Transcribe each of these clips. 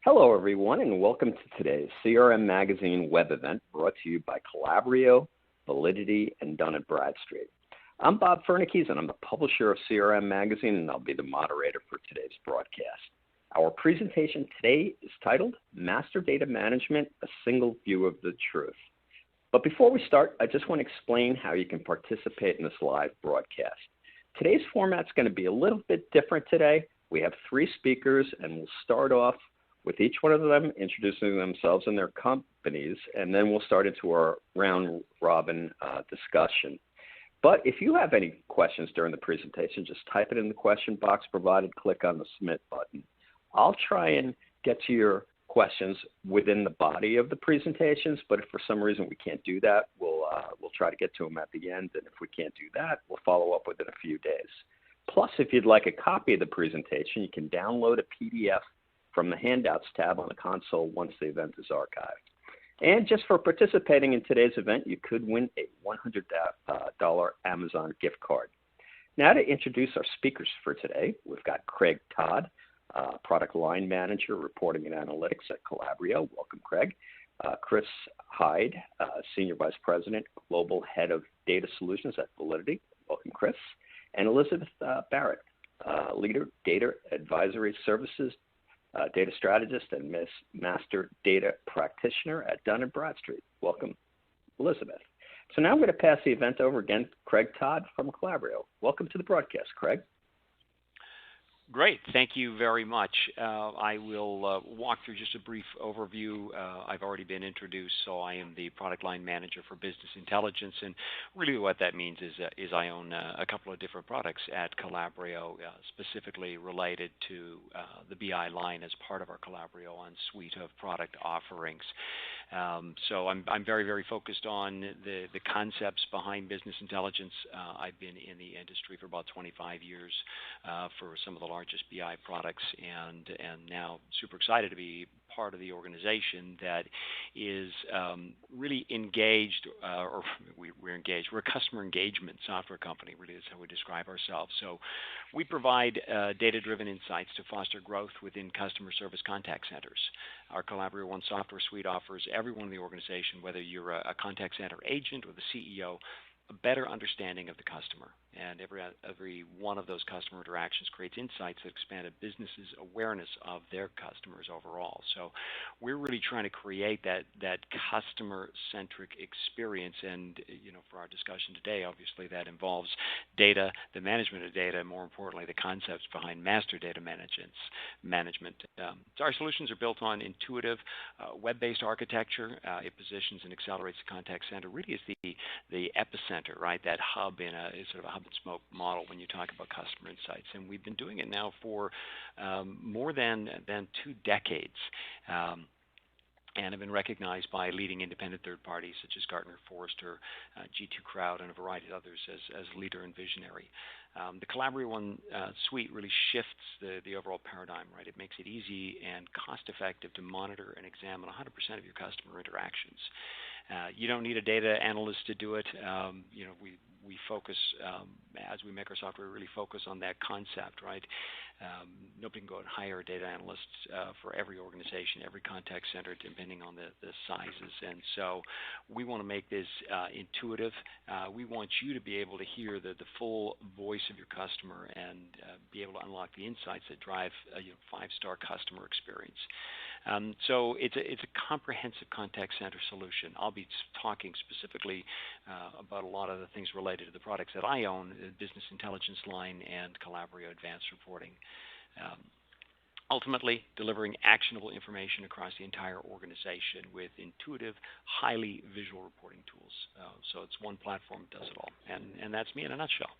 Hello, everyone, and welcome to today's CRM Magazine web event brought to you by Calabrio, Validity, and Dun & Bradstreet. I'm Bob Fernikes, and I'm the publisher of CRM Magazine, and I'll be the moderator for today's broadcast. Our presentation today is titled Master Data Management, A Single View of the Truth. But before we start, I just want to explain how you can participate in this live broadcast. Today's format's going to be a little bit different today. We have 3 speakers, and we'll start off with each one of them introducing themselves and their companies, and then we'll start into our round-robin discussion. But if you have any questions during the presentation, just type it in the question box provided, click on the submit button. I'll try and get to your questions within the body of the presentations, but if for some reason we can't do that, we'll try to get to them at the end, and if we can't do that, we'll follow up within a few days. Plus, if you'd like a copy of the presentation, you can download a PDF from the Handouts tab on the console once the event is archived. And just for participating in today's event, you could win a $100 Amazon gift card. Now to introduce our speakers for today, we've got Craig Todd, Product Line Manager, Reporting and Analytics at Calabrio. Welcome, Craig. Chris Hyde, Senior Vice President, Global Head of Data Solutions at Validity. Welcome, Chris. And Elizabeth Barrett, Leader, Data Advisory Services, Data Strategist and Master Data Practitioner at Dun & Bradstreet. Welcome, Elizabeth. So now I'm going to pass the event over again to Craig Todd from Calabrio. Welcome to the broadcast, Craig. Great. Thank you very much. I will walk through just a brief overview. I've already been introduced, so I am the Product Line Manager for Business Intelligence, and really what that means is I own a couple of different products at Calabrio, specifically related to the BI line as part of our Calabrio on suite of product offerings. So I'm very, very focused on the concepts behind business intelligence. I've been in the industry for about 25 years for some of the largest BI products, and now super excited to be part of the organization that is really engaged, or we're engaged. We're a customer engagement software company, really is how we describe ourselves. So we provide data-driven insights to foster growth within customer service contact centers. Our Calabrio One software suite offers everyone in the organization, whether you're a contact center agent or the CEO, a better understanding of the customer. And every one of those customer interactions creates insights that expand a business's awareness of their customers overall. So we're really trying to create that customer-centric experience. And for our discussion today, obviously that involves data, the management of data, and more importantly, the concepts behind master data management. So our solutions are built on intuitive, web-based architecture. It positions and accelerates the contact center. Really is the epicenter, right? That hub in a sort of a hub and smoke model when you talk about customer insights. And we've been doing it now for more than 2 decades. And have been recognized by leading independent third parties such as Gartner, Forrester, G2 Crowd, and a variety of others as leader and visionary. The Calabrio One suite really shifts the overall paradigm, right? It makes it easy and cost-effective to monitor and examine 100% of your customer interactions. You don't need a data analyst to do it. We focus, as we make our software, really focus on that concept, right? Nobody can go and hire a data analyst for every organization, every contact center, depending on the sizes. And so we want to make this intuitive. We want you to be able to hear the full voice of your customer and be able to unlock the insights that drive a 5-star customer experience. So it's a comprehensive contact center solution. I'll be talking specifically about a lot of the things related to the products that I own, the Business Intelligence line and Calabrio Advanced Reporting. Ultimately, delivering actionable information across the entire organization with intuitive, highly visual reporting tools. So it's one platform that does it all. And that's me in a nutshell.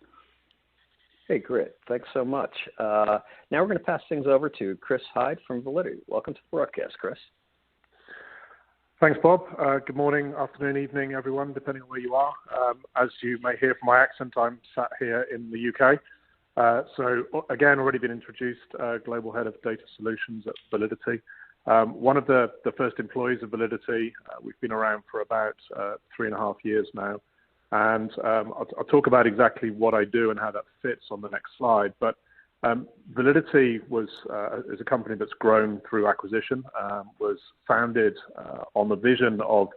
Hey, great. Thanks so much. Now we're going to pass things over to Chris Hyde from Validity. Welcome to the broadcast, Chris. Thanks, Bob. Good morning, afternoon, evening, everyone, depending on where you are. As you may hear from my accent, I'm sat here in the UK. So again, already been introduced, Global Head of Data Solutions at Validity. One of the first employees of Validity. We've been around for about 3.5 years now. And I'll talk about exactly what I do and how that fits on the next slide. But Validity is a company that's grown through acquisition, was founded on the vision of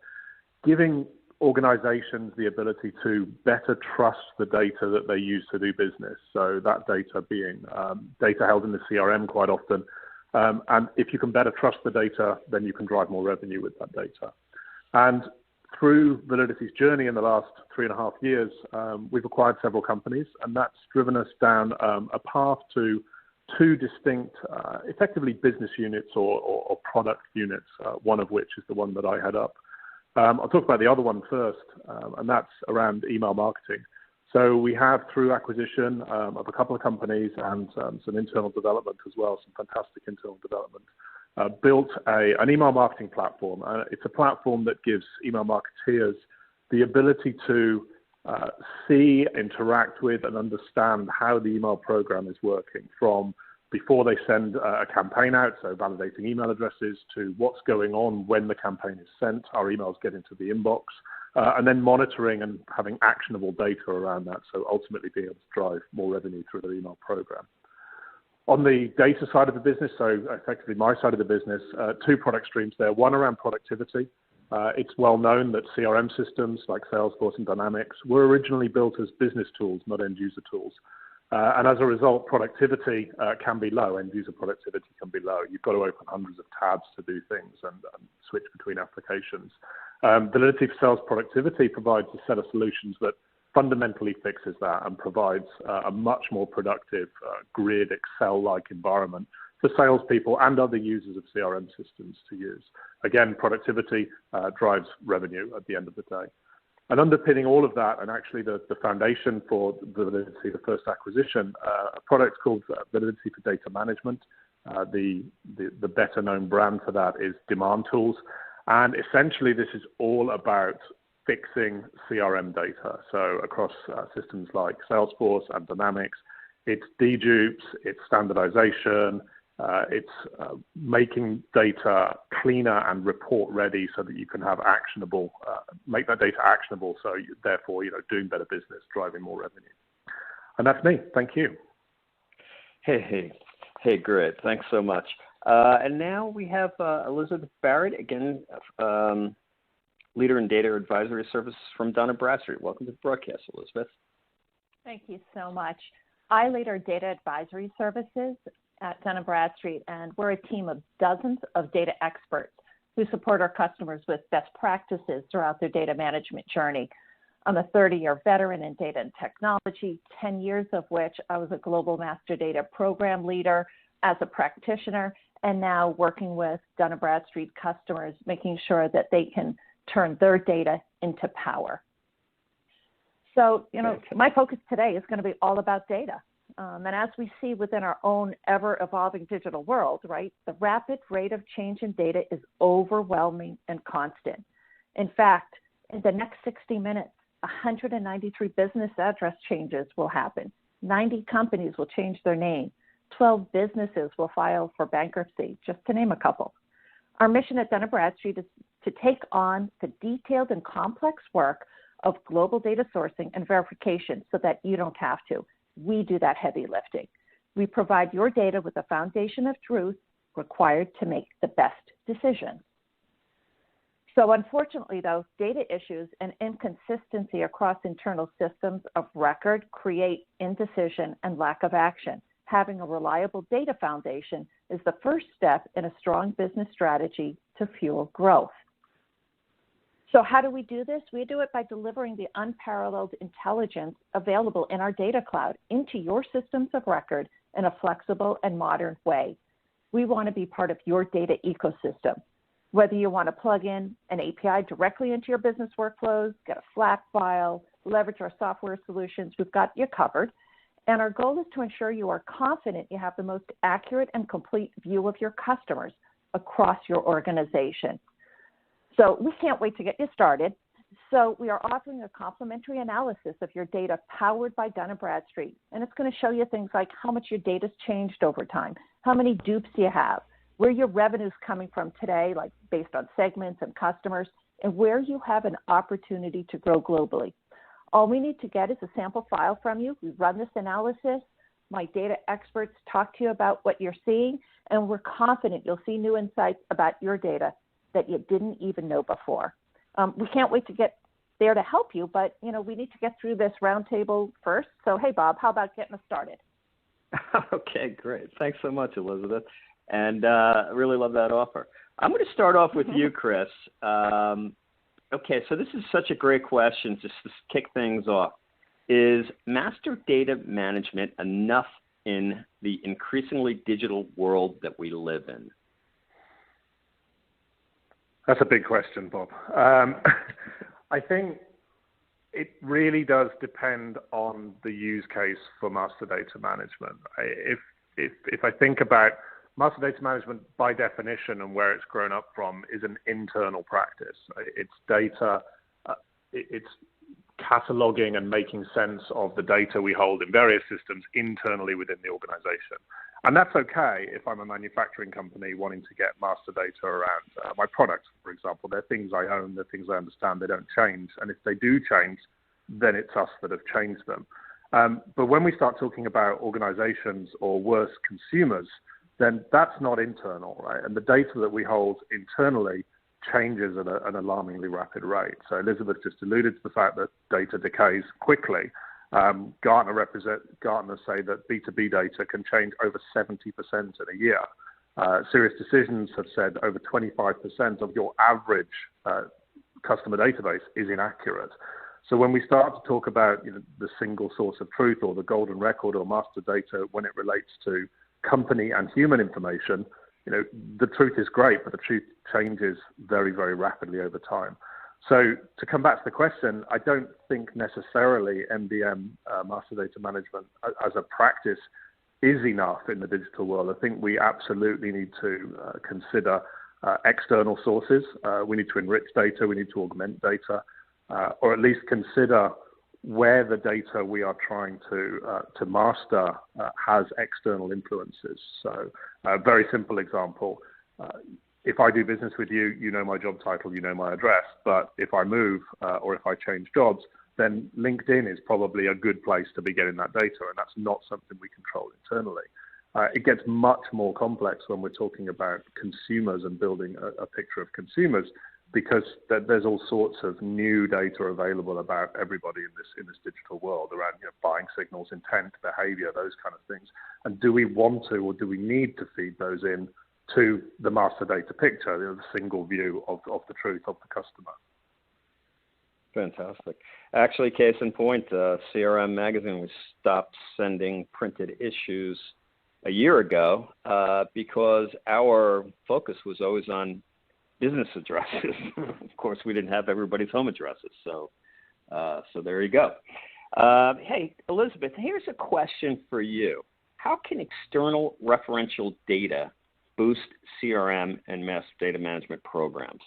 giving organizations the ability to better trust the data that they use to do business. So that data being data held in the CRM quite often. And if you can better trust the data, then you can drive more revenue with that data. And through Validity's journey in the last 3.5 years, we've acquired several companies, and that's driven us down a path to two distinct, effectively business units or product units, one of which is the one that I head up. I'll talk about the other one first, and that's around email marketing. So we have, through acquisition of a couple of companies and some internal development as well, some fantastic internal development, built an email marketing platform. It's a platform that gives email marketeers the ability to see, interact with, and understand how the email program is working, from before they send a campaign out, so validating email addresses, to what's going on when the campaign is sent, our emails get into the inbox, and then monitoring and having actionable data around that, so ultimately being able to drive more revenue through the email program. On the data side of the business, so effectively my side of the business, two product streams there. One around productivity. It's well known that CRM systems like Salesforce and Dynamics were originally built as business tools, not end user tools. And as a result, productivity can be low. End user productivity can be low. You've got to open hundreds of tabs to do things and switch between applications. Validity for Sales Productivity provides a set of solutions that fundamentally fixes that and provides a much more productive grid Excel-like environment for salespeople and other users of CRM systems to use. Again, productivity drives revenue at the end of the day. And underpinning all of that, and actually the foundation for Validity, the first acquisition, a product called Validity for Data Management. The better known brand for that is Demand Tools. And essentially this is all about fixing CRM data. So across systems like Salesforce and Dynamics, it's dedupes, it's standardization, it's making data cleaner and report ready so that you can have actionable, make that data actionable. So therefore, doing better business, driving more revenue. And that's me. Thank you. Hey, great. Thanks so much. And now we have Elizabeth Barrett, again, leader in data advisory services from Dun & Bradstreet. Welcome to the broadcast, Elizabeth. Thank you so much. I lead our data advisory services at Dun & Bradstreet, and we're a team of dozens of data experts who support our customers with best practices throughout their data management journey. I'm a 30-year veteran in data and technology, 10 years of which I was a global master data program leader as a practitioner, and now working with Dun & Bradstreet customers, making sure that they can turn their data into power. So, my focus today is going to be all about data. And as we see within our own ever-evolving digital world, right, the rapid rate of change in data is overwhelming and constant. In fact, in the next 60 minutes, 193 business address changes will happen. 90 companies will change their name. 12 businesses will file for bankruptcy, just to name a couple. Our mission at Dun & Bradstreet is to take on the detailed and complex work of global data sourcing and verification so that you don't have to. We do that heavy lifting. We provide your data with a foundation of truth required to make the best decision. So unfortunately, though, data issues and inconsistency across internal systems of record create indecision and lack of action. Having a reliable data foundation is the first step in a strong business strategy to fuel growth. So how do we do this? We do it by delivering the unparalleled intelligence available in our data cloud into your systems of record in a flexible and modern way. We want to be part of your data ecosystem. Whether you want to plug in an API directly into your business workflows, get a Slack file, leverage our software solutions, we've got you covered. And our goal is to ensure you are confident you have the most accurate and complete view of your customers across your organization. So we can't wait to get you started. So we are offering a complimentary analysis of your data powered by Dun & Bradstreet. And it's going to show you things like how much your data's changed over time, how many dupes you have, where your revenue's coming from today, like based on segments and customers, and where you have an opportunity to grow globally. All we need to get is a sample file from you. We run this analysis. my data experts talk to you about what you're seeing, and we're confident you'll see new insights about your data that you didn't even know before. We can't wait to get there to help you, but we need to get through this roundtable first. So, hey, Bob, how about getting us started? Okay, great. Thanks so much, Elizabeth. And I really love that offer. I'm going to start off with you, Chris. Okay, so this is such a great question just to kick things off. Is master data management enough in the increasingly digital world that we live in? That's a big question, Bob. I think it really does depend on the use case for master data management. If I think about master data management by definition and where it's grown up from is an internal practice. It's data, it's cataloging and making sense of the data we hold in various systems internally within the organization. And that's okay if I'm a manufacturing company wanting to get master data around my products, for example. They're things I own, they're things I understand, they don't change. And if they do change, then it's us that have changed them. But when we start talking about organizations or worse, consumers, then that's not internal, right? And the data that we hold internally changes at an alarmingly rapid rate. So Elizabeth just alluded to the fact that data decays quickly. Gartner say that B2B data can change over 70% in a year. Serious Decisions have said over 25% of your average customer database is inaccurate. So when we start to talk about the single source of truth or the golden record or master data when it relates to company and human information, the truth is great, but the truth changes very, very rapidly over time. So to come back to the question, I don't think necessarily MDM, master data management, as a practice is enough in the digital world. I think we absolutely need to consider external sources. We need to enrich data. We need to augment data, or at least consider where the data we are trying to master has external influences. So a very simple example, if I do business with you, you know my job title, you know my address, but if I move or if I change jobs, then LinkedIn is probably a good place to be getting that data, and that's not something we control internally. It gets much more complex when we're talking about consumers and building a picture of consumers, because there's all sorts of new data available about everybody in this digital world around buying signals, intent, behavior, those kind of things. And do we want to or do we need to feed those in to the master data picture, the single view of the truth of the customer? Fantastic. Actually, case in point, CRM Magazine, we stopped sending printed issues a year ago because our focus was always on business addresses. Of course, we didn't have everybody's home addresses, so there you go. Hey, Elizabeth, here's a question for you. How can external referential data boost CRM and master data management programs?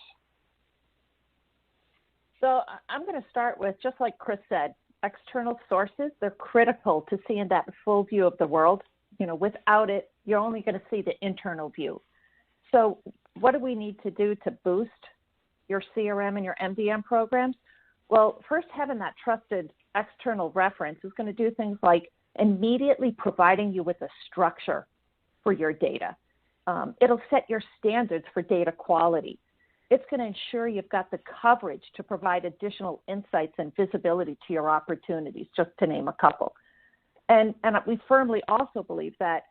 So I'm going to start with, just like Chris said, external sources. They're critical to seeing that full view of the world. Without it, you're only going to see the internal view. So what do we need to do to boost your CRM and your MDM programs? Well, first, having that trusted external reference is going to do things like immediately providing you with a structure for your data. It'll set your standards for data quality. It's going to ensure you've got the coverage to provide additional insights and visibility to your opportunities, just to name a couple. And we firmly also believe that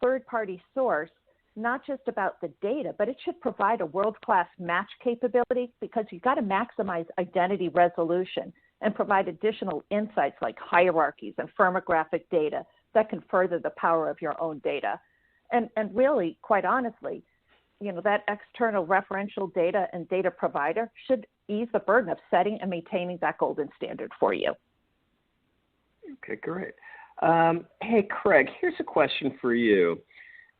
third-party source, not just about the data, but it should provide a world-class match capability, because you've got to maximize identity resolution and provide additional insights like hierarchies and firmographic data that can further the power of your own data. And really, quite honestly, that external referential data and data provider should ease the burden of setting and maintaining that golden standard for you. Okay, great. Hey, Craig, here's a question for you.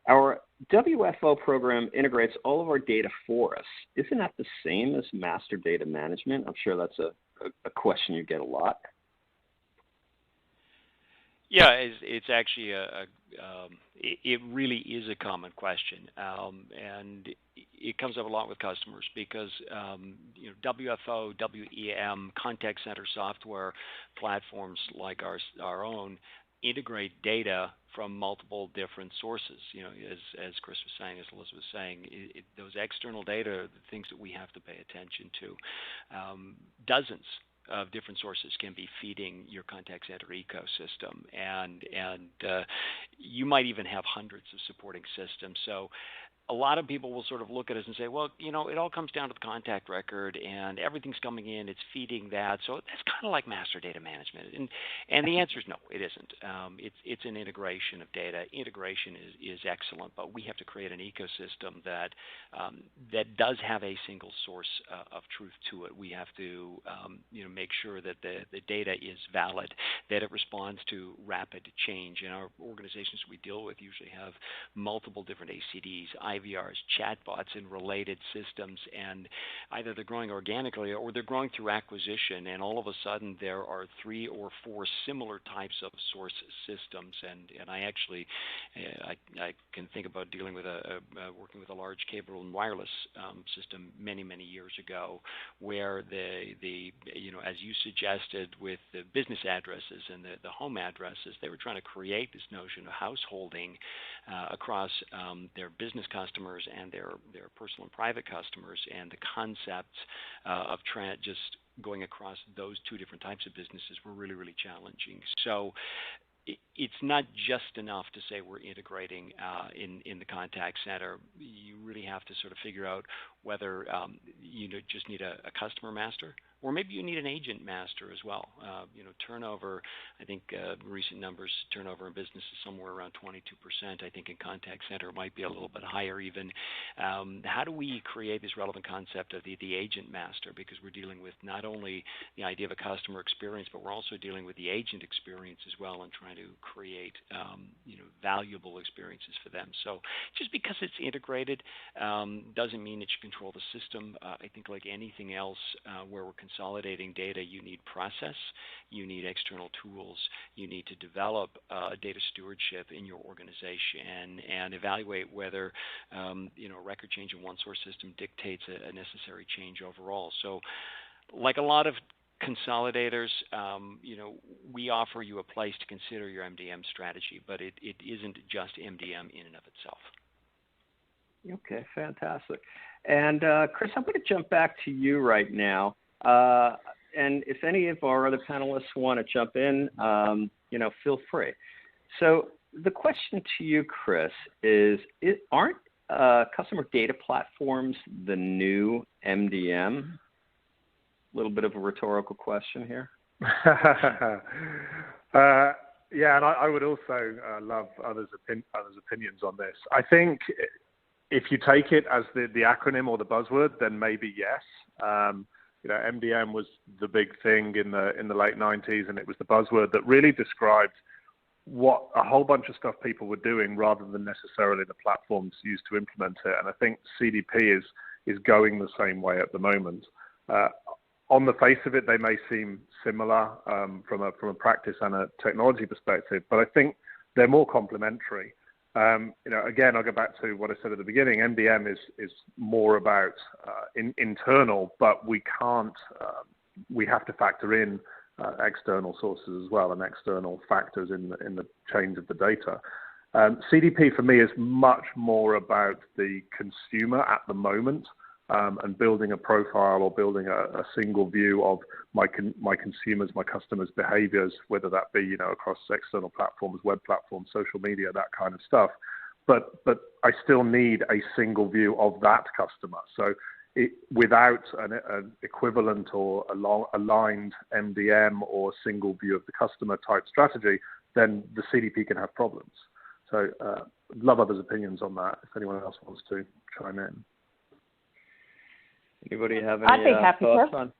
Our WFO program integrates all of our data for us. Isn't that the same as master data management? I'm sure that's a question you get a lot. Yeah, it's actually it really is a common question, and it comes up a lot with customers because WFO, WEM, contact center software platforms like our own integrate data from multiple different sources. As Chris was saying, as Elizabeth was saying, those external data are the things that we have to pay attention to. Dozens of different sources can be feeding your contact center ecosystem, and you might even have hundreds of supporting systems. So a lot of people will sort of look at us and say, well, it all comes down to the contact record and everything's coming in, it's feeding that. So that's kind of like master data management. And the answer is no, it isn't. It's an integration of data. Integration is excellent, but we have to create an ecosystem that does have a single source of truth to it. We have to make sure that the data is valid, that it responds to rapid change. In our organizations we deal with usually have multiple different ACDs, IVRs, chatbots, and related systems, and either they're growing organically or they're growing through acquisition, and all of a sudden there are 3 or 4 similar types of source systems. And I actually I can think about dealing with working with a large cable and wireless system many years ago, where the as you suggested with the business addresses and the home addresses, they were trying to create this notion of householding across their business customers and their personal and private customers, and the concepts of just going across those 2 different types of businesses were really challenging. So it's not just enough to say we're integrating in the contact center. You really have to sort of figure out whether you just need a customer master, or maybe you need an agent master as well. Turnover, I think recent numbers, turnover in business is somewhere around 22%. I think in contact center it might be a little bit higher even. How do we create this relevant concept of the agent master? Because we're dealing with not only the idea of a customer experience, but we're also dealing with the agent experience as well, and trying to create valuable experiences for them. So just because it's integrated doesn't mean that you control the system. I think like anything else where we're consolidating data, you need process, you need external tools, you need to develop data stewardship in your organization and evaluate whether a record change in one source system dictates a necessary change overall. So like a lot of consolidators, we offer you a place to consider your MDM strategy, but it isn't just MDM in and of itself. Okay, fantastic. And Chris, I'm going to jump back to you right now. And if any of our other panelists want to jump in, feel free. So the question to you, Chris, aren't customer data platforms the new MDM? A little bit of a rhetorical question here. Yeah, and I would also love others' opinions on this. I think if you take it as the acronym or the buzzword, then maybe yes. MDM was the big thing in the late 90s, and it was the buzzword that really described what a whole bunch of stuff people were doing rather than necessarily the platforms used to implement it. And I think CDP is going the same way at the moment. On the face of it, they may seem similar from a practice and a technology perspective, but I think they're more complementary. Again, I'll go back to what I said at the beginning. MDM is more about internal, but we have to factor in external sources as well and external factors in the change of the data. CDP for me is much more about the consumer at the moment, and building a profile or building a single view of my consumers, my customers' behaviors, whether that be across external platforms, web platforms, social media, that kind of stuff. But I still need a single view of that customer. So without an equivalent or aligned MDM or single view of the customer type strategy, then the CDP can have problems. So love others' opinions on that if anyone else wants to chime in. Anybody have any thoughts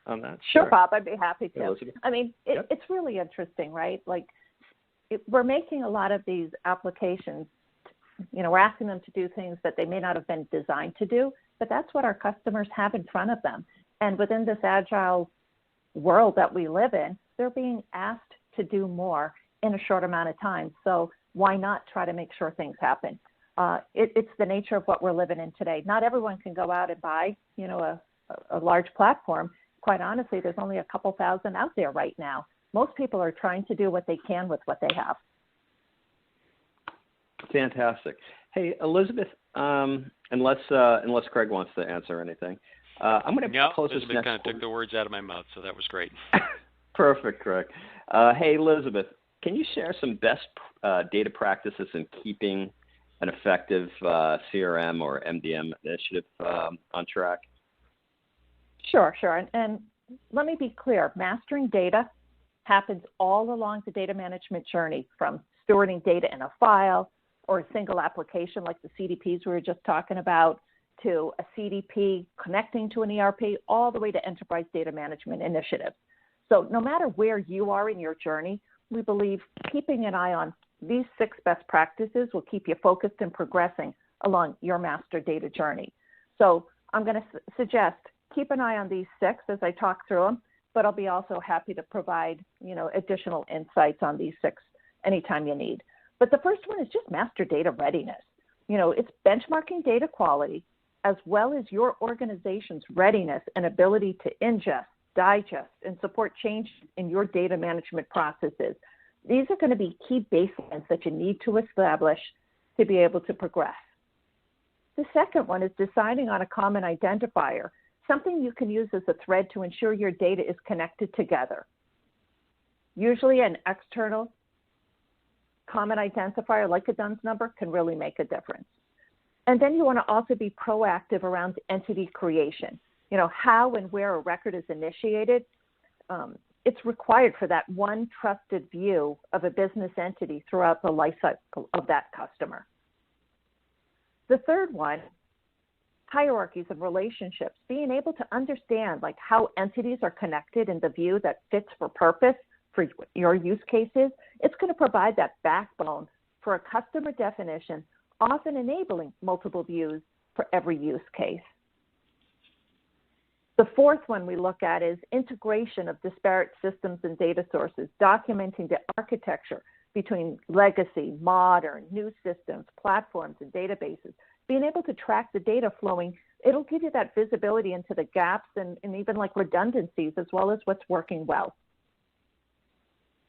on that? Sure, Bob, I'd be happy to. Elizabeth? I mean, it's really interesting, right? Like, we're making a lot of these applications, we're asking them to do things that they may not have been designed to do, but that's what our customers have in front of them. And within this agile world that we live in, they're being asked to do more in a short amount of time. So why not try to make sure things happen? It's the nature of what we're living in today. Not everyone can go out and buy, a large platform. Quite honestly, there's only a couple thousand out there right now. most people are trying to do what they can with what they have. Fantastic. Hey, Elizabeth, unless Craig wants to answer anything, I'm going to post this Elizabeth next kind of took the words out of my mouth, so that was great. Perfect, Craig. Hey, Elizabeth, can you share some best data practices in keeping an effective CRM or MDM initiative on track? Sure. And let me be clear, mastering data happens all along the data management journey, from storing data in a file or a single application like the CDPs we were just talking about, to a CDP connecting to an ERP, all the way to enterprise data management initiatives. So no matter where you are in your journey, we believe keeping an eye on these 6 best practices will keep you focused and progressing along your master data journey. So I'm going to suggest keep an eye on these 6 as I talk through them, but I'll be also happy to provide, additional insights on these 6 anytime you need. But the first one is just master data readiness. It's benchmarking data quality as well as your organization's readiness and ability to ingest, digest, and support change in your data management processes. These are going to be key baselines that you need to establish to be able to progress. The second one is deciding on a common identifier, something you can use as a thread to ensure your data is connected together. Usually an external common identifier like a DUNS number can really make a difference. And then you want to also be proactive around entity creation. How and where a record is initiated, it's required for that one trusted view of a business entity throughout the life cycle of that customer. The third one, hierarchies of relationships, being able to understand how entities are connected in the view that fits for purpose for your use cases. It's going to provide that backbone for a customer definition, often enabling multiple views for every use case. The fourth one we look at is integration of disparate systems and data sources, documenting the architecture between legacy, modern, new systems, platforms, and databases. Being able to track the data flowing, it'll give you that visibility into the gaps and even redundancies, as well as what's working well.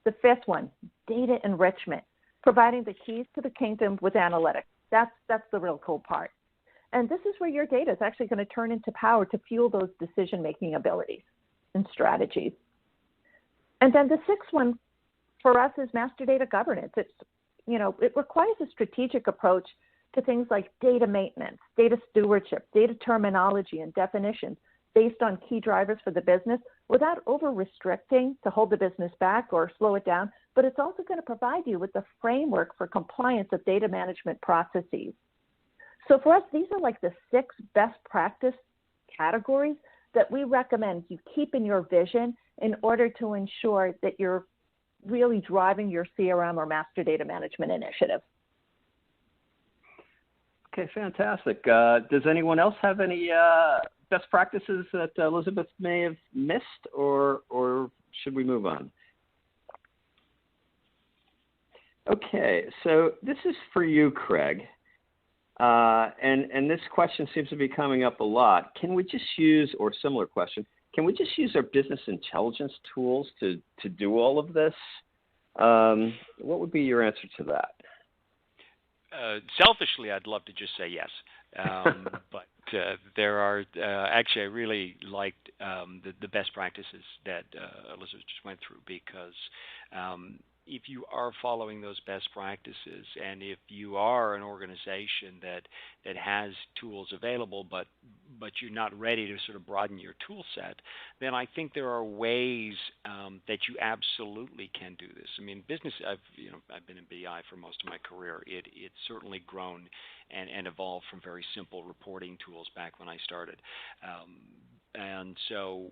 The fifth one, data enrichment, providing the keys to the kingdom with analytics. That's the real cool part. And this is where your data is actually going to turn into power to fuel those decision-making abilities and strategies. And then the sixth one for us is master data governance. It requires a strategic approach to things like data maintenance, data stewardship, data terminology and definitions based on key drivers for the business without over-restricting to hold the business back or slow it down. But it's also going to provide you with the framework for compliance of data management processes. So for us, these are the 6 best practice categories that we recommend you keep in your vision in order to ensure that you're really driving your CRM or master data management initiative. Okay, fantastic. Does anyone else have any best practices that Elizabeth may have missed, or should we move on? Okay, so this is for you, Craig. And this question seems to be coming up a lot. Can we just use, or similar question, can we just use our business intelligence tools to do all of this? What would be your answer to that? Selfishly, I'd love to just say yes. But there are, actually, I really liked the best practices that Elizabeth just went through, because if you are following those best practices, and if you are an organization that has tools available, but you're not ready to sort of broaden your tool set, then I think there are ways that you absolutely can do this. I mean, business, I've been in BI for most of my career. It's certainly grown and evolved from very simple reporting tools back when I started. And so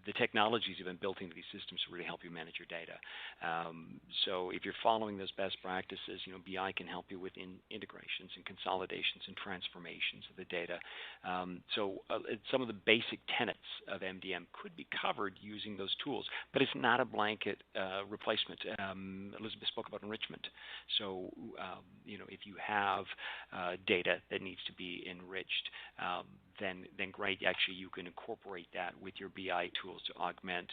the technologies have been built into these systems to really help you manage your data. So if you're following those best practices, BI can help you with integrations and consolidations and transformations of the data. So some of the basic tenets of MDM could be covered using those tools, but it's not a blanket replacement. Elizabeth spoke about enrichment. So, if you have data that needs to be enriched, then great. Actually, you can incorporate that with your BI tools to augment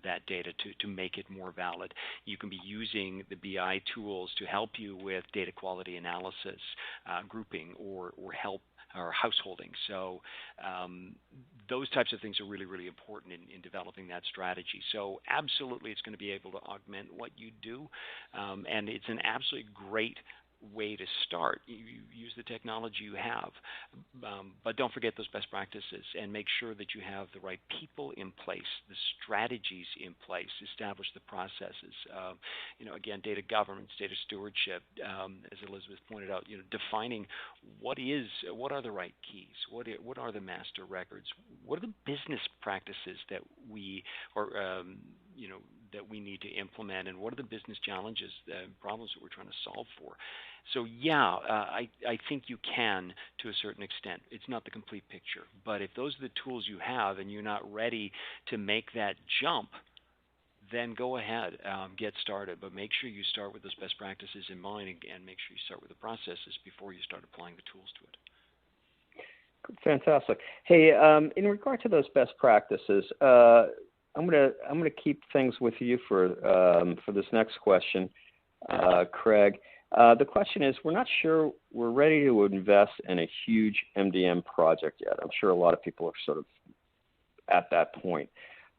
that data to make it more valid. You can be using the BI tools to help you with data quality analysis, grouping, or help or householding. So those types of things are really, really important in developing that strategy. So absolutely, it's going to be able to augment what you do, and it's an absolutely great way to start. You use the technology you have, but don't forget those best practices and make sure that you have the right people in place, the strategies in place, establish the processes. Again, data governance, data stewardship, as Elizabeth pointed out, defining what are the right keys, what are the master records, what are the business practices that we that we need to implement, and what are the business challenges, problems that we're trying to solve for. So I think you can to a certain extent. It's not the complete picture, but if those are the tools you have and you're not ready to make that jump, then go ahead, get started, but make sure you start with those best practices in mind and make sure you start with the processes before you start applying the tools to it. Fantastic. Hey, in regard to those best practices, I'm gonna keep things with you for this next question, Craig. The question is, we're not sure we're ready to invest in a huge MDM project yet. I'm sure a lot of people are sort of at that point.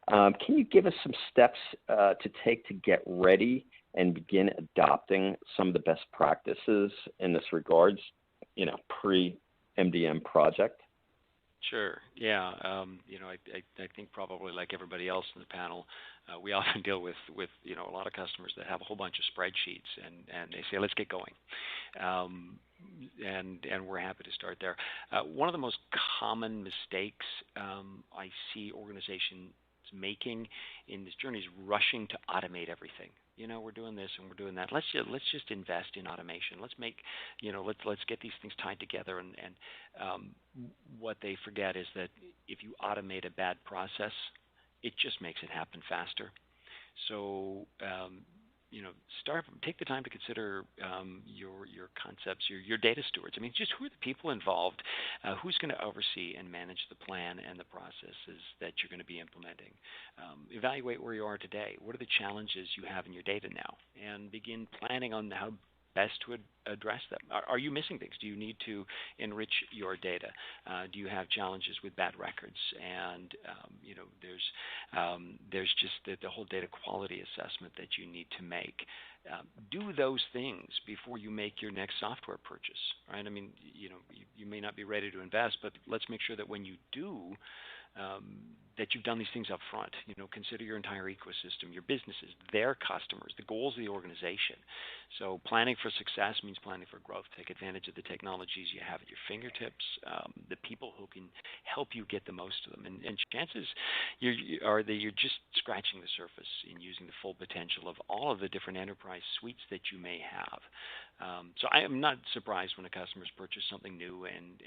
Can you give us some steps to take to get ready and begin adopting some of the best practices in this regards, pre-MDM project? Sure. Yeah. I think probably like everybody else in the panel, we often deal with a lot of customers that have a whole bunch of spreadsheets and they say, let's get going. And we're happy to start there. One of the most common mistakes I see organizations making in this journey is rushing to automate everything. We're doing this and we're doing that. Let's just invest in automation. Let's make, let's get these things tied together. And what they forget is that if you automate a bad process, it just makes it happen faster. So, take the time to consider your concepts, your data stewards. I mean, just who are the people involved? Who's going to oversee and manage the plan and the processes that you're going to be implementing? Evaluate where you are today. What are the challenges you have in your data now? And begin planning on how best to address them. Are you missing things? Do you need to enrich your data? Do you have challenges with bad records? And there's just the whole data quality assessment that you need to make. Do those things before you make your next software purchase, right? I mean, you may not be ready to invest, but let's make sure that when you do, that you've done these things up front. Consider your entire ecosystem, your businesses, their customers, the goals of the organization. So planning for success means planning for growth. Take advantage of the technologies you have at your fingertips, the people who can help you get the most of them. And chances are that you're just scratching the surface in using the full potential of all of the different enterprise suites that you may have. So I am not surprised when a customer's purchased something new and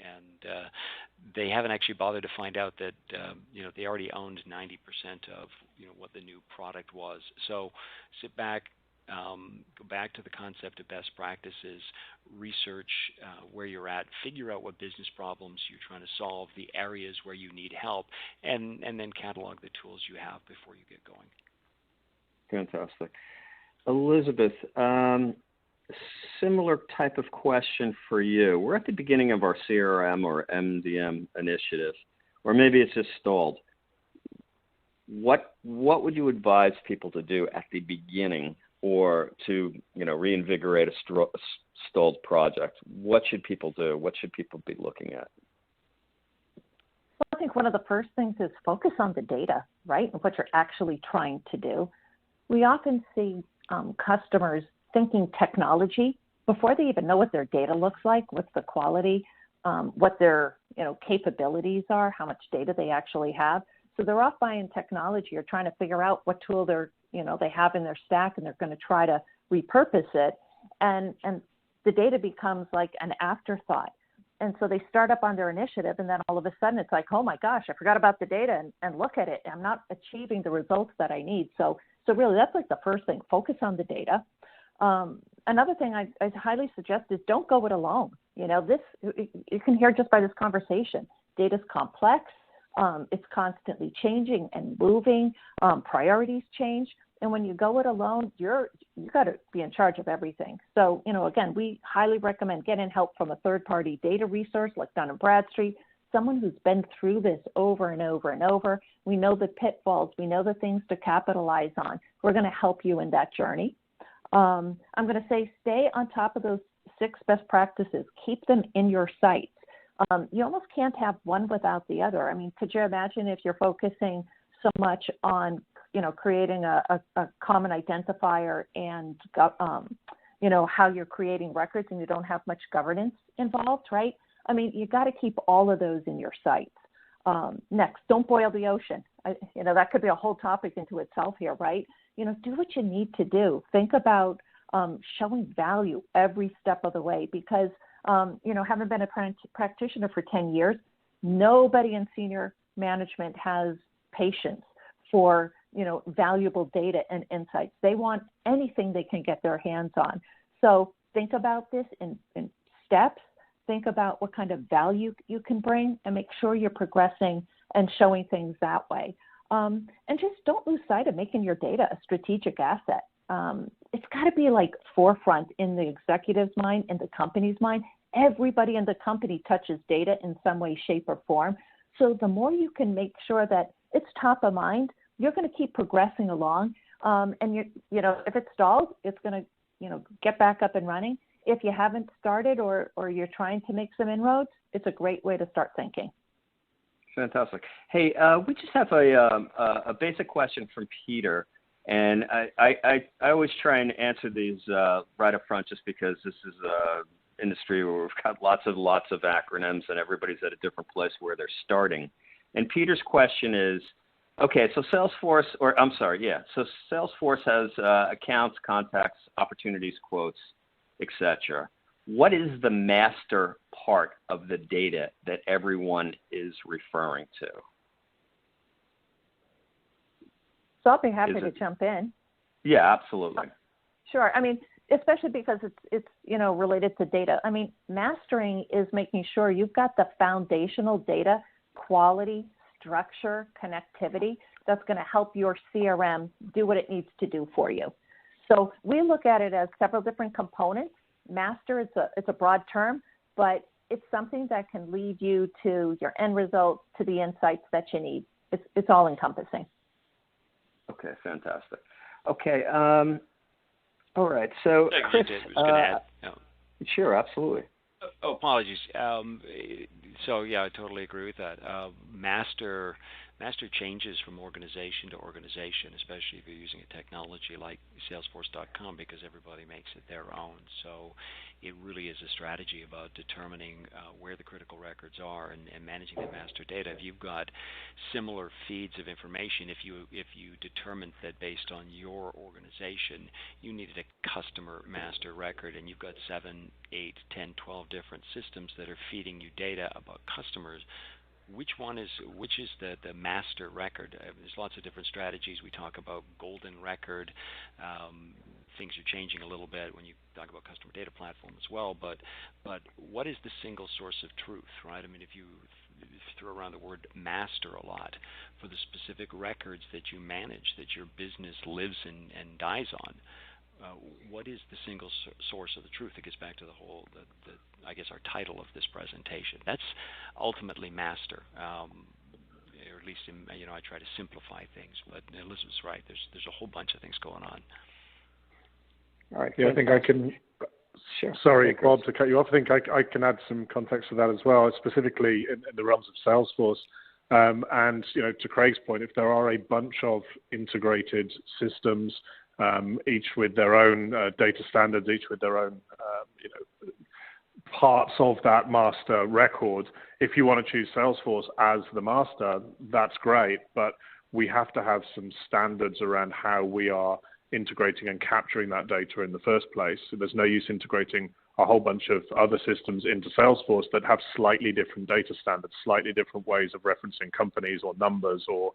they haven't actually bothered to find out that they already owned 90% of what the new product was. So sit back, go back to the concept of best practices, research where you're at, figure out what business problems you're trying to solve, the areas where you need help, and then catalog the tools you have before you get going. Fantastic. Elizabeth, similar type of question for you. We're at the beginning of our CRM or MDM initiative, or maybe it's just stalled. What would you advise people to do at the beginning, or to reinvigorate a stalled project? What should people do? What should people be looking at? Well, I think one of the first things is focus on the data, right, and what you're actually trying to do. We often see customers thinking technology before they even know what their data looks like, what's the quality, what their capabilities are, how much data they actually have. So they're off buying technology or trying to figure out what tool they have in their stack, and they're going to try to repurpose it, and the data becomes like an afterthought. And so they start up on their initiative, and then all of a sudden it's like, oh my gosh, I forgot about the data, and look at it, I'm not achieving the results that I need. So really, that's like the first thing. Focus on the data. Another thing I highly suggest is don't go it alone. You can hear just by this conversation, Data's complex. It's constantly changing and moving. Priorities change. And when you go it alone, you got to be in charge of everything. So, again, we highly recommend getting help from a third-party data resource like Dun & Bradstreet, someone who's been through this over and over and over. We know the pitfalls. We know the things to capitalize on. We're going to help you in that journey. I'm going to say stay on top of those 6 best practices. Keep them in your sites. You almost can't have one without the other. I mean, could you imagine if you're focusing so much on creating a common identifier and, how you're creating records and you don't have much governance involved, right? I mean, you got to keep all of those in your sites. Next, don't boil the ocean. That could be a whole topic into itself here, right? Do what you need to do. Think about showing value every step of the way because, having been a practitioner for 10 years, nobody in senior management has patience for valuable data and insights. They want anything they can get their hands on. So think about this in steps. Think about what kind of value you can bring and make sure you're progressing and showing things that way. And just don't lose sight of making your data a strategic asset. It's got to be like forefront in the executive's mind, in the company's mind. Everybody in the company touches data in some way, shape, or form. So the more you can make sure that it's top of mind, you're going to keep progressing along. And if it stalls, it's going to, get back up and running. If you haven't started or you're trying to make some inroads, it's a great way to start thinking. Fantastic. Hey, we just have a basic question from Peter, and I always try and answer these right up front just because this is an industry where we've got lots of acronyms and everybody's at a different place where they're starting. And Peter's question is, okay, so Salesforce has accounts, contacts, opportunities, quotes, etc. What is the master part of the data that everyone is referring to? So I'll be happy to jump in. Yeah, absolutely. Sure. I mean, especially because it's related to data. I mean, mastering is making sure you've got the foundational data, quality, structure, connectivity that's going to help your CRM do what it needs to do for you. So we look at it as several different components. Master, it's a broad term, but it's something that can lead you to your end result, to the insights that you need. It's all encompassing. Okay, fantastic. Okay, all right. So, Chris, I was going to add. Sure, absolutely. Oh, apologies. So yeah, I totally agree with that. Master changes from organization to organization, especially if you're using a technology like Salesforce.com, because everybody makes it their own. So it really is a strategy about determining where the critical records are and managing the master data. If you've got similar feeds of information, if you determined that based on your organization you needed a customer master record and you've got 7, 8, 10, 12 different systems that are feeding you data about customers, which is the master record? There's lots of different strategies. We talk about golden record. Things are changing a little bit when you talk about customer data platform as well. But what is the single source of truth, right? I mean, if you throw around the word master a lot for the specific records that you manage, that your business lives and dies on, what is the single source of the truth? It gets back to the whole, I guess, our title of this presentation. That's ultimately master, or at least I try to simplify things. But Elizabeth's right. There's a whole bunch of things going on. All right. Yeah, I think I can. Sure. Sorry, Bob, to cut you off. I think I can add some context to that as well, specifically in the realms of Salesforce. And to Craig's point, if there are a bunch of integrated systems, each with their own data standards, each with their own parts of that master record. If you want to choose Salesforce as the master, that's great, but we have to have some standards around how we are integrating and capturing that data in the first place. So there's no use integrating a whole bunch of other systems into Salesforce that have slightly different data standards, slightly different ways of referencing companies or numbers or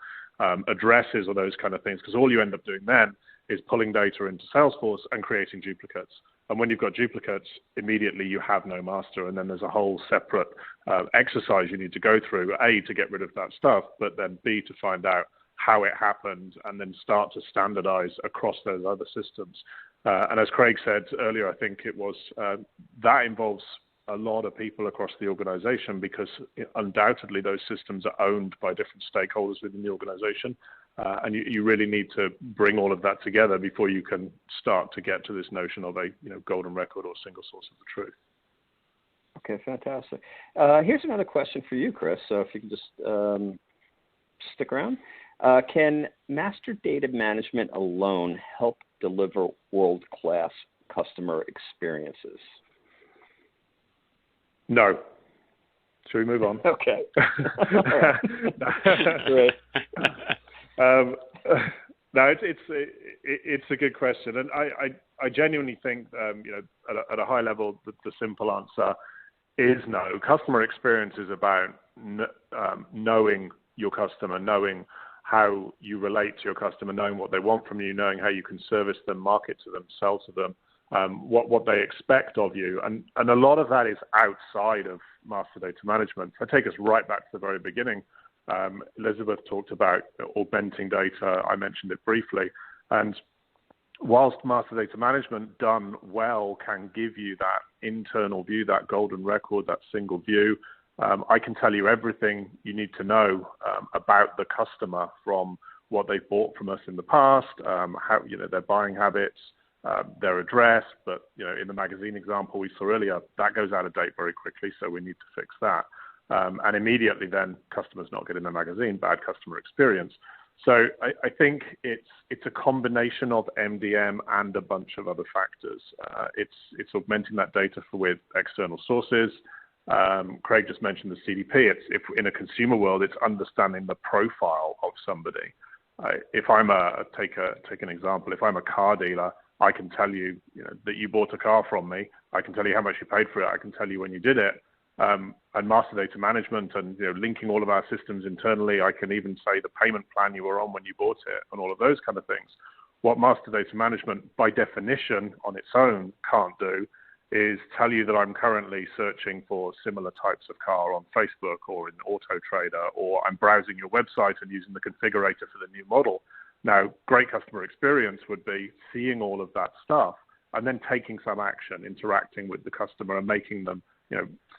addresses or those kind of things, because all you end up doing then is pulling data into Salesforce and creating duplicates. And when you've got duplicates, immediately you have no master, and then there's a whole separate exercise you need to go through, A, to get rid of that stuff, but then B, to find out how it happened and then start to standardize across those other systems. And as Craig said earlier, I think it was, that involves a lot of people across the organization, because undoubtedly those systems are owned by different stakeholders within the organization. And you really need to bring all of that together before you can start to get to this notion of a golden record or single source of the truth. Okay, fantastic. Here's another question for you, Chris. So if you can just stick around. Can master data management alone help deliver world-class customer experiences? No. Should we move on? Okay. Great. No, it's a good question, and I genuinely think at a high level the simple answer is no. Customer experience is about knowing your customer, knowing how you relate to your customer, knowing what they want from you, knowing how you can service them, market to them, sell to them, what they expect of you, and a lot of that is outside of master data management. If I take us right back to the very beginning, Elizabeth talked about augmenting data. I mentioned it briefly. And whilst master data management done well can give you that internal view, that golden record, that single view, I can tell you everything you need to know about the customer, from what they've bought from us in the past, how their buying habits, their address. But in the magazine example we saw earlier, that goes out of date very quickly, so we need to fix that. And immediately then customers not getting the magazine, bad customer experience. So I think it's a combination of MDM and a bunch of other factors. It's augmenting that data with external sources. Craig just mentioned the CDP. If in a consumer world, it's understanding the profile of somebody. If I'm take an example. If I'm a car dealer, I can tell you, that you bought a car from me. I can tell you how much you paid for it. I can tell you when you did it. And master data management and linking all of our systems internally, I can even say the payment plan you were on when you bought it and all of those kind of things. What master data management, by definition, on its own can't do is tell you that I'm currently searching for similar types of car on Facebook or in Auto Trader, or I'm browsing your website and using the configurator for the new model. Now, great customer experience would be seeing all of that stuff and then taking some action, interacting with the customer and making them,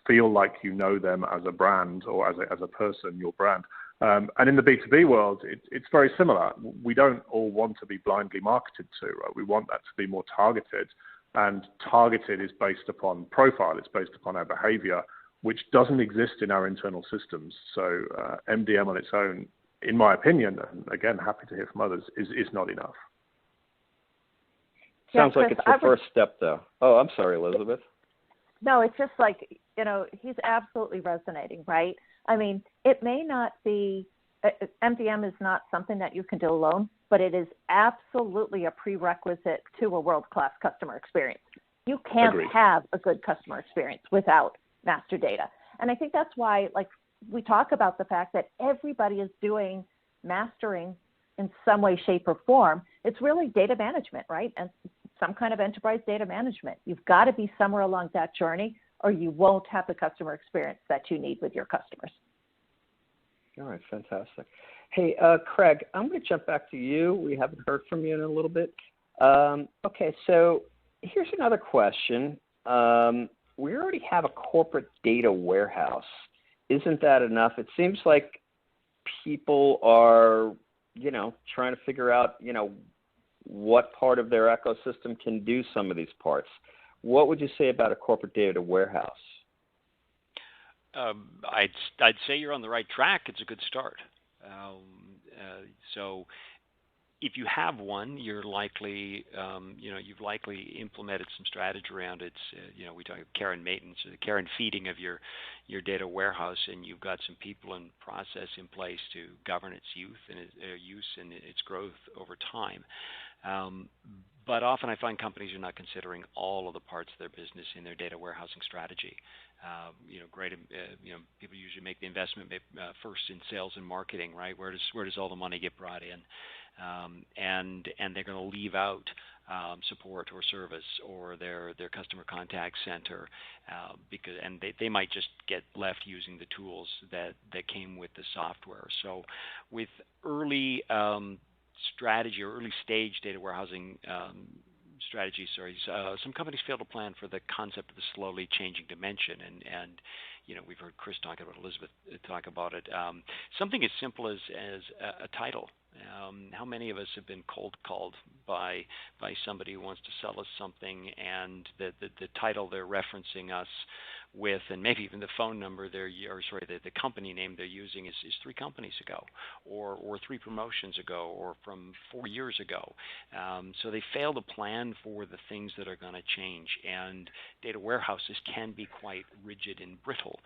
feel like you know them as a brand or as a person, your brand. And in the B2B world, it's very similar. We don't all want to be blindly marketed to, right? We want that to be more targeted. And targeted is based upon profile. It's based upon our behavior, which doesn't exist in our internal systems. So MDM on its own, in my opinion, and again, happy to hear from others, is not enough. Sounds like it's the first step, though. Oh, I'm sorry, Elizabeth. No, it's just like, he's absolutely resonating, right? I mean, it may not be, MDM is not something that you can do alone, but it is absolutely a prerequisite to a world-class customer experience. You can't have a good customer experience without master data. And I think that's why, we talk about the fact that everybody is doing mastering in some way, shape, or form. It's really data management, right? And some kind of enterprise data management. You've got to be somewhere along that journey, or you won't have the customer experience that you need with your customers. All right, fantastic. Hey, Craig, I'm going to jump back to you. We haven't heard from you in a little bit. Okay, so here's another question. We already have a corporate data warehouse. Isn't that enough? It seems like people are, trying to figure out, what part of their ecosystem can do some of these parts. What would you say about a corporate data warehouse? I'd say you're on the right track. It's a good start. So if you have one, you're likely, you've likely implemented some strategy around it. We talk care and maintenance, or the care and feeding of your data warehouse, and you've got some people and process in place to govern its use and its growth over time. but often I find companies are not considering all of the parts of their business in their data warehousing strategy. People usually make the investment first in sales and marketing, right? Where does all the money get brought in? And they're going to leave out support or service or their customer contact center because they might just get left using the tools that came with the software. So with early strategy or early stage data warehousing strategies, some companies fail to plan for the concept of the slowly changing dimension, and we've heard Chris talk about, Elizabeth talk about it. Something as simple as a title. How many of us have been cold called by somebody who wants to sell us something, and the title they're referencing us with, and maybe even the phone number the company name they're using is 3 companies ago, or 3 promotions ago, or from 4 years ago. So they fail to plan for the things that are going to change, and data warehouses can be quite rigid and brittle.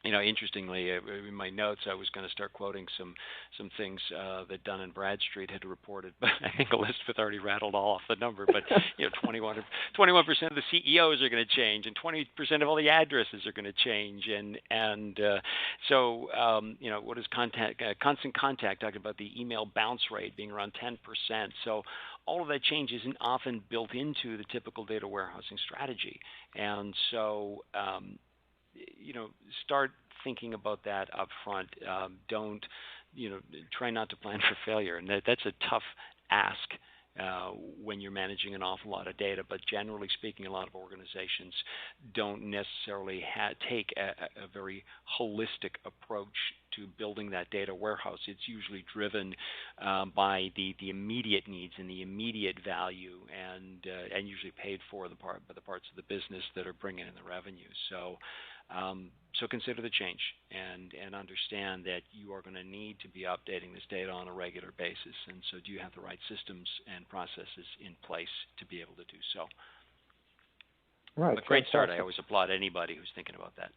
Interestingly, in my notes, I was going to start quoting some things that Dun & Bradstreet had reported, but I think Elizabeth already rattled all off the number. But 21% of the CEOs are going to change, and 20% of all the addresses are going to change, so what is constant contact? Talking about the email bounce rate being around 10%. So all of that change isn't often built into the typical data warehousing strategy, and so start thinking about that up front. Don't, try not to plan for failure. And that's a tough ask when you're managing an awful lot of data. But generally speaking, a lot of organizations don't necessarily take a very holistic approach to building that data warehouse. It's usually driven by the immediate needs and the immediate value, and usually paid for by the parts of the business that are bringing in the revenue. So consider the change and understand that you are going to need to be updating this data on a regular basis. And so do you have the right systems and processes in place to be able to do so? Right. A great start. I always applaud anybody who's thinking about that.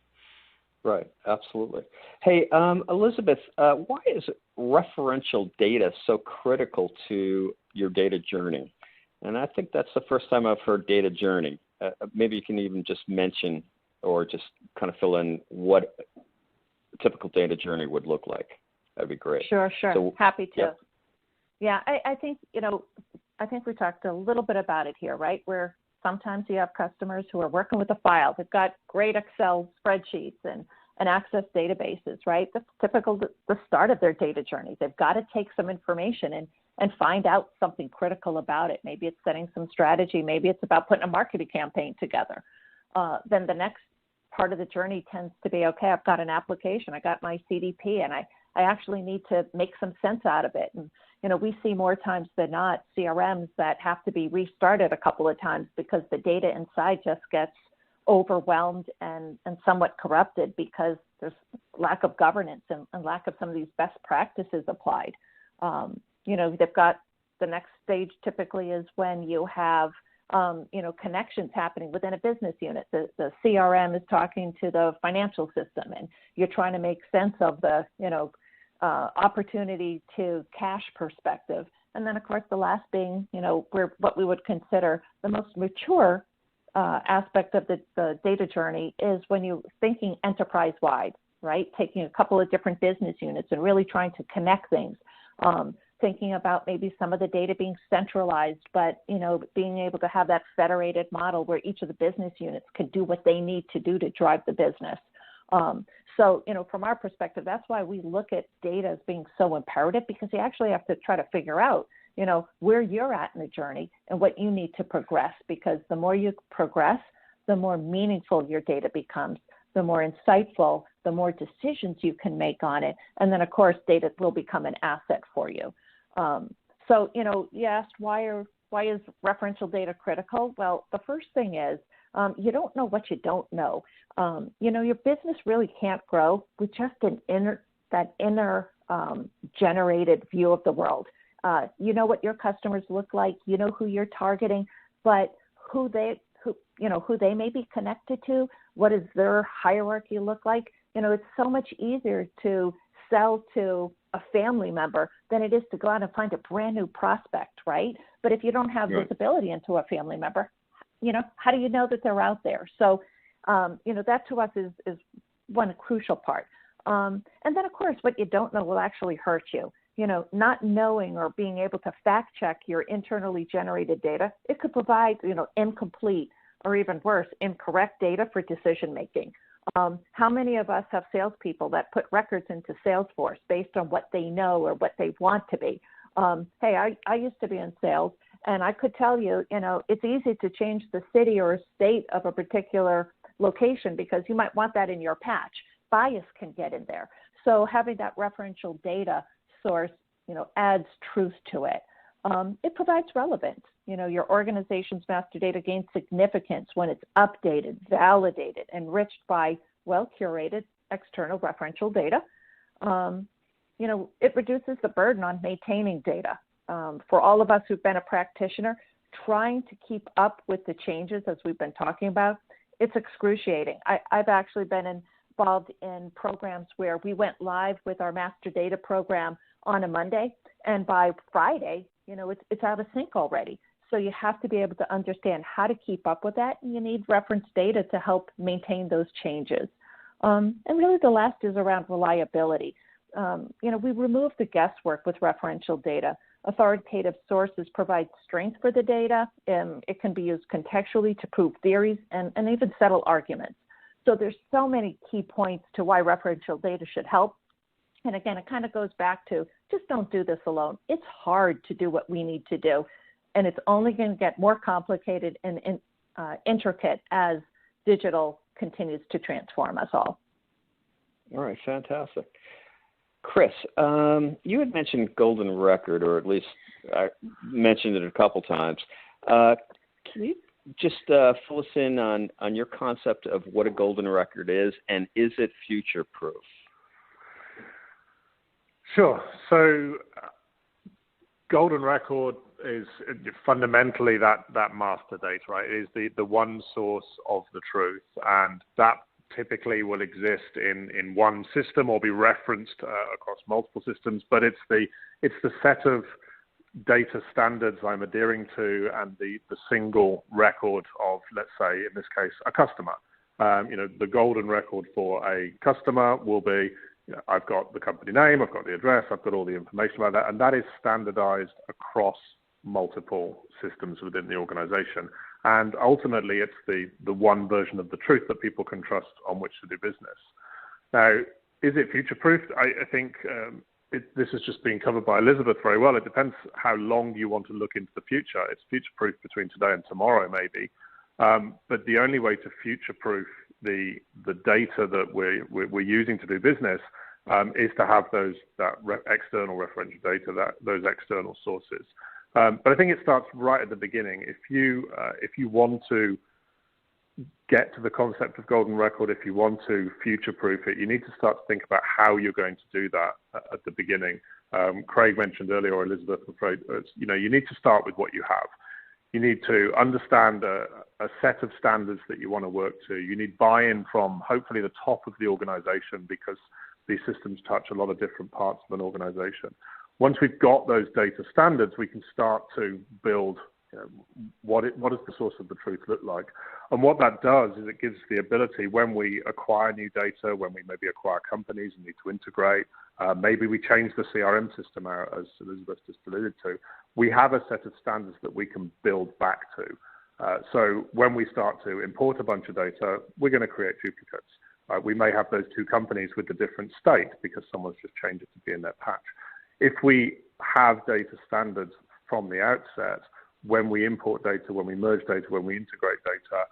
Right. Absolutely. Hey, Elizabeth, why is referential data so critical to your data journey? And I think that's the first time I've heard data journey. Maybe you can even just mention or just kind of fill in what a typical data journey would look like. That'd be great. Sure. So, happy to. Yep. Yeah, I think, I think we talked a little bit about it here, right? Where sometimes you have customers who are working with a file. They've got great Excel spreadsheets and access databases, right? That's typical, the start of their data journey. They've got to take some information and find out something critical about it. Maybe it's setting some strategy. Maybe it's about putting a marketing campaign together. Then the next part of the journey tends to be, okay, I've got an application, I got my CDP, and I actually need to make some sense out of it. And, we see more times than not CRMs that have to be restarted a couple of times because the data inside just gets overwhelmed and somewhat corrupted because there's lack of governance and lack of some of these best practices applied. They've got the next stage typically is when you have connections happening within a business unit. The CRM is talking to the financial system, and you're trying to make sense of the, opportunity to cash perspective. And then, of course, the last being, what we would consider the most mature aspect of the data journey is when you're thinking enterprise-wide, right? Taking a couple of different business units and really trying to connect things. Thinking about maybe some of the data being centralized, but, being able to have that federated model where each of the business units can do what they need to do to drive the business. So, from our perspective, that's why we look at data as being so imperative, because you actually have to try to figure out, where you're at in the journey and what you need to progress, because the more you progress, the more meaningful your data becomes, the more insightful, the more decisions you can make on it. And then, of course, data will become an asset for you. So, you asked why is referential data critical? Well, the first thing is you don't know what you don't know. Your business really can't grow with just an inner generated view of the world. You know what your customers look like, you know who you're targeting, but who they may be connected to, what does their hierarchy look like? It's so much easier to sell to a family member than it is to go out and find a brand new prospect, right? But if you don't have visibility into a family member, how do you know that they're out there? So, that to us is one crucial part. And then, of course, what you don't know will actually hurt you. Not knowing or being able to fact check your internally generated data, it could provide, incomplete or even worse, incorrect data for decision making. How many of us have salespeople that put records into Salesforce based on what they know or what they want to be? Hey, I used to be in sales, and I could tell you, it's easy to change the city or state of a particular location because you might want that in your patch. Bias can get in there. So having that referential data source, adds truth to it. It provides relevance. Your organization's master data gains significance when it's updated, validated, enriched by well-curated external referential data. It reduces the burden on maintaining data. For all of us who've been a practitioner, trying to keep up with the changes as we've been talking about, it's excruciating. I've actually been involved in programs where we went live with our master data program on a Monday, and by Friday, it's out of sync already. So you have to be able to understand how to keep up with that, and you need reference data to help maintain those changes. And really the last is around reliability. We remove the guesswork with referential data. Authoritative sources provide strength for the data, and it can be used contextually to prove theories and even settle arguments. So there's so many key points to why referential data should help. And again, it kind of goes back to just don't do this alone. It's hard to do what we need to do, and it's only going to get more complicated and intricate as digital continues to transform us all. All right, fantastic. Chris, you had mentioned golden record, or at least I mentioned it a couple times. Can you just fill us in on your concept of what a golden record is, and is it future-proof? Sure. So golden record is fundamentally that master data, right? It is the one source of the truth, and that typically will exist in one system or be referenced across multiple systems, but it's the set of data standards I'm adhering to and the single record of, let's say, in this case, a customer. The golden record for a customer will be, I've got the company name, I've got the address, I've got all the information about that, and that is standardized across multiple systems within the organization. And ultimately, it's the one version of the truth that people can trust on which to do business. Now, is it future-proofed? I think this has just been covered by Elizabeth very well. It depends how long you want to look into the future. It's future-proof between today and tomorrow, maybe. But the only way to future-proof the data that we're using to do business is to have that external referential data, those external sources. But I think it starts right at the beginning. If you want to get to the concept of golden record, if you want to future-proof it, you need to start to think about how you're going to do that at the beginning. Craig mentioned earlier, or Elizabeth, I'm afraid, you need to start with what you have. You need to understand a set of standards that you want to work to. You need buy-in from hopefully the top of the organization, because these systems touch a lot of different parts of an organization. Once we've got those data standards, we can start to build what does the source of the truth look like. And what that does is it gives the ability, when we acquire new data, when we maybe acquire companies and need to integrate, maybe we change the CRM system out, as Elizabeth just alluded to, we have a set of standards that we can build back to. So when we start to import a bunch of data, we're going to create duplicates. We may have those two companies with a different state because someone's just changed it to be in their patch. If we have data standards from the outset, when we import data, when we merge data, when we integrate data,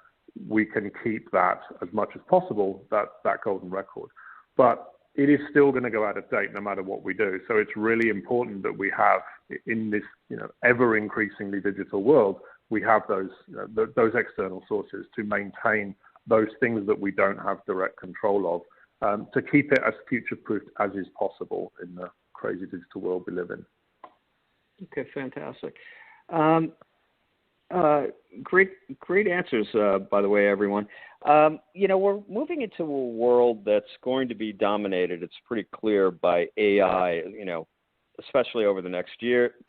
we can keep that as much as possible, that golden record. But it is still going to go out of date no matter what we do. So it's really important that we have, in this ever increasingly digital world, we have those external sources to maintain those things that we don't have direct control of, to keep it as future-proofed as is possible in the crazy digital world we live in. Okay, fantastic. Great answers, by the way, everyone. We're moving into a world that's going to be dominated, it's pretty clear, by AI, especially over the next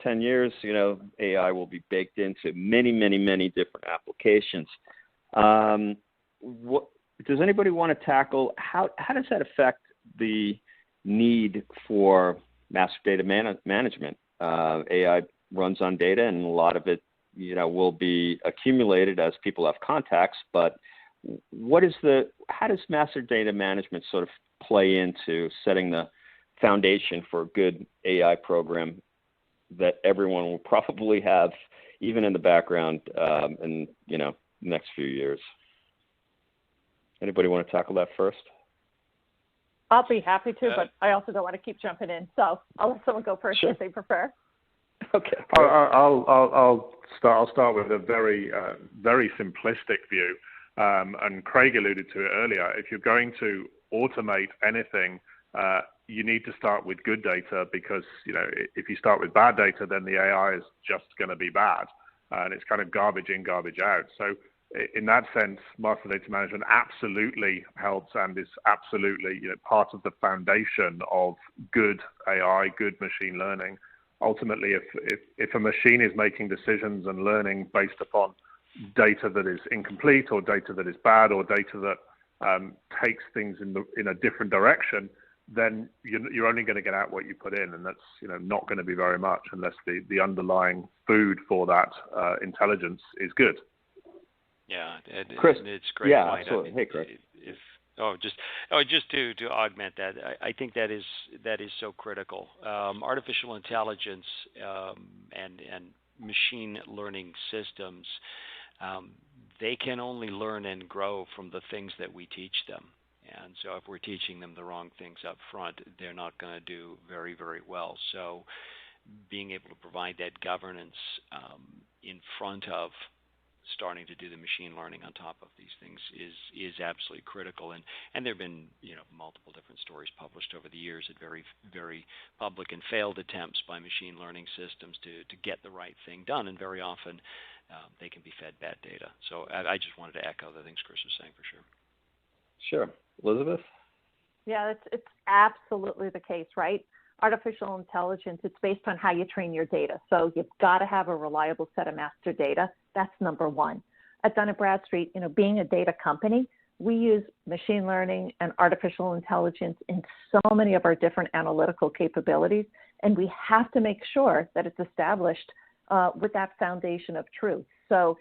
10 years, AI will be baked into many, many, many different applications. Does anybody want to tackle, how does that affect the need for master data management? AI runs on data, and a lot of it, will be accumulated as people have contacts, but how does master data management sort of play into setting the foundation for a good AI program that everyone will probably have, even in the background, in the next few years? Anybody want to tackle that first? I'll be happy to, but I also don't want to keep jumping in, so I'll let someone go first if they prefer. Okay. I'll start with a very simplistic view, and Craig alluded to it earlier. If you're going to automate anything, you need to start with good data, because if you start with bad data, then the AI is just going to be bad, and it's kind of garbage in, garbage out. So in that sense, master data management absolutely helps and is absolutely part of the foundation of good AI, good machine learning. Ultimately, if a machine is making decisions and learning based upon data that is incomplete, or data that is bad, or data that takes things in a different direction, then you're only going to get out what you put in, and that's not going to be very much unless the underlying food for that intelligence is good. Yeah, Chris, it's great. Yeah, point. absolutely. Hey, Chris. Just to augment that, I think that is so critical. Artificial intelligence and machine learning systems, they can only learn and grow from the things that we teach them. And so if we're teaching them the wrong things up front, they're not going to do very, very well. So being able to provide that governance in front of starting to do the machine learning on top of these things is absolutely critical. And there have been multiple different stories published over the years at very, very public and failed attempts by machine learning systems to get the right thing done, and very often they can be fed bad data. So I just wanted to echo the things Chris was saying, for sure. Sure. Elizabeth? Yeah, it's absolutely the case, right? Artificial intelligence, it's based on how you train your data. So you've got to have a reliable set of master data. That's number one. At Dun & Bradstreet, being a data company, we use machine learning and artificial intelligence in so many of our different analytical capabilities, and we have to make sure that it's established with that foundation of truth. So,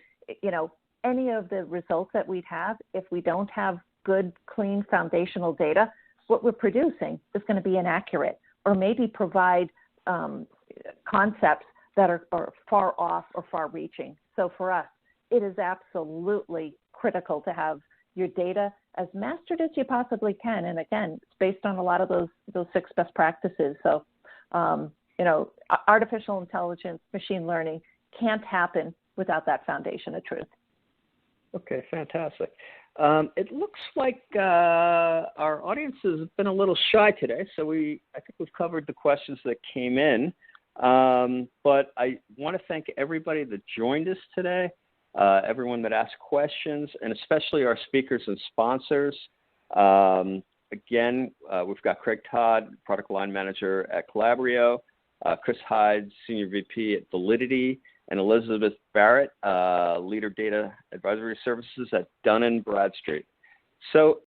any of the results that we'd have, if we don't have good, clean foundational data, what we're producing is going to be inaccurate, or maybe provide concepts that are far off or far-reaching. So for us, it is absolutely critical to have your data as mastered as you possibly can. And again, it's based on a lot of those 6 best practices. So, artificial intelligence, machine learning can't happen without that foundation of truth. Okay, fantastic. It looks like our audience has been a little shy today, so I think we've covered the questions that came in. But I want to thank everybody that joined us today, everyone that asked questions, and especially our speakers and sponsors. Again, we've got Craig Todd, Product Line Manager at Calabrio, Chris Hyde, Senior VP at Validity, and Elizabeth Barrett, Leader Data Advisory Services at Dun & Bradstreet. So